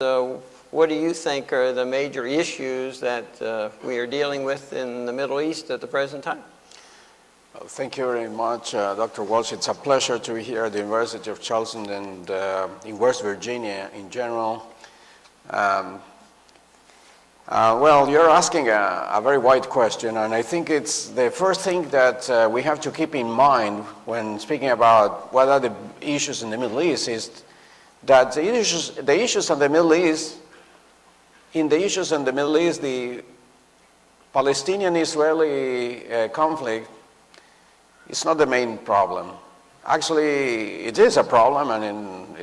What do you think are the major issues that we are dealing with in the Middle East at the present time? Thank you very much, Dr. Walsh. It's a pleasure to be here at the University of Charleston and in West Virginia in general. Well, you're asking a very wide question, and I think it's the first thing that we have to keep in mind when speaking about what are the issues in the Middle East is that the issues in the Middle East, the Palestinian-Israeli conflict is not the main problem. Actually, it is a problem, and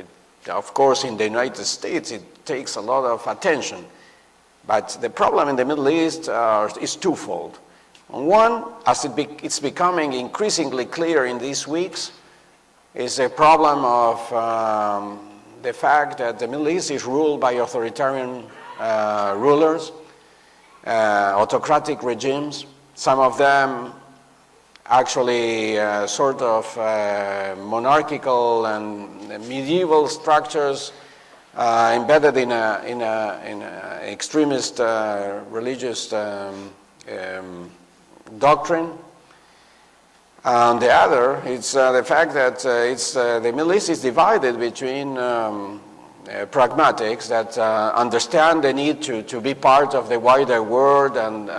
of course in the United States it takes a lot of attention. But the problem in the Middle East is twofold. One, as it's becoming increasingly clear in these weeks, is a problem of the fact that the Middle East is ruled by authoritarian rulers, autocratic regimes, some of them actually sort of monarchical and medieval structures embedded in a extremist religious doctrine. On the other, it's the fact that the Middle East is divided between pragmatics that understand the need to be part of the wider world and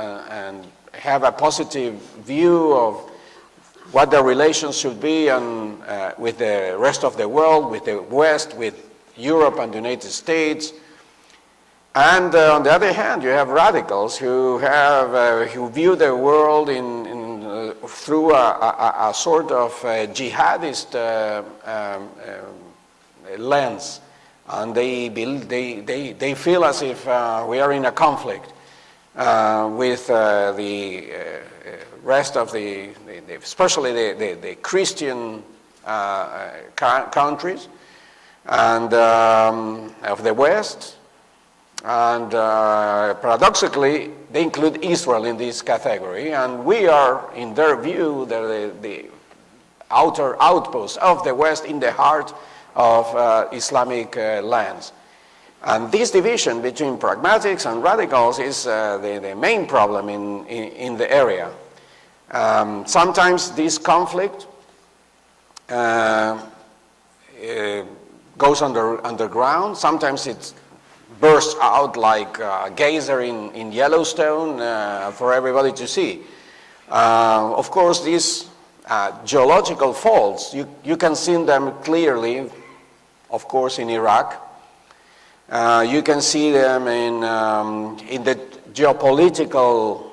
have a positive view of what their relations should be and with the rest of the world, with the West, with Europe and the United States. And on the other hand, you have radicals who view the world through a sort of jihadist lens, and they feel as if we are in a conflict with the rest of especially the Christian countries and of the West. And paradoxically, they include Israel in this category, and we are, in their view, the outer outpost of the West in the heart of Islamic lands. And this division between pragmatics and radicals is the main problem in the area. Sometimes this conflict goes underground, sometimes it bursts out like a geyser in Yellowstone for everybody to see. Of course, these geological faults, you can see them clearly, of course, in Iraq. You can see them in the geopolitical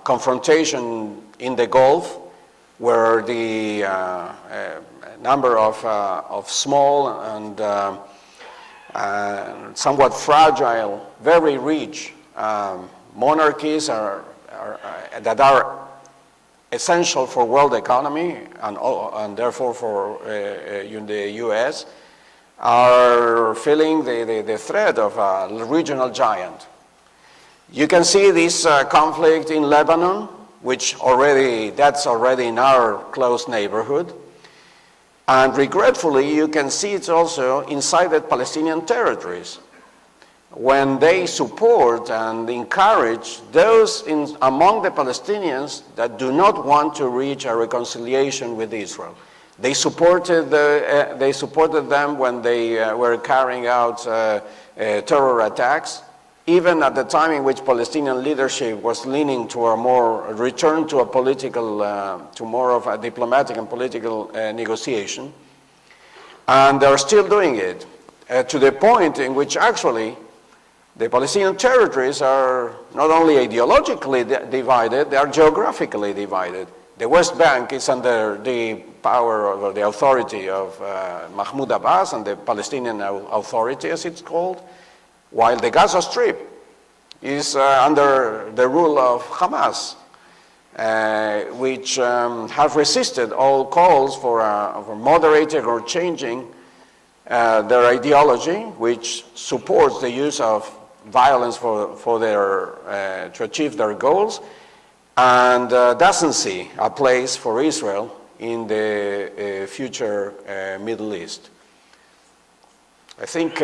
confrontation in the Gulf, where the number of small and somewhat fragile, very rich monarchies that are essential for world economy and therefore for the U.S. are feeling the threat of a regional giant. You can see this conflict in Lebanon, that's already in our close neighborhood. And regretfully, you can see it also inside the Palestinian territories, when they support and encourage those among the Palestinians that do not want to reach a reconciliation with Israel. They supported them when they were carrying out terror attacks, even at the time in which Palestinian leadership was leaning to a more return to a political, to more of a diplomatic and political negotiation. And they're still doing it to the point in which actually the Palestinian territories are not only ideologically divided, they are geographically divided. The West Bank is under the power or the authority of Mahmoud Abbas and the Palestinian Authority, as it's called, while the Gaza Strip is under the rule of Hamas, which have resisted all calls for moderating or changing their ideology, which supports the use of violence to achieve their goals, and doesn't see a place for Israel in the future Middle East. I think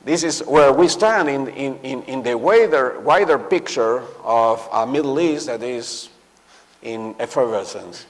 this is where we stand in the wider picture of a Middle East that is in effervescence.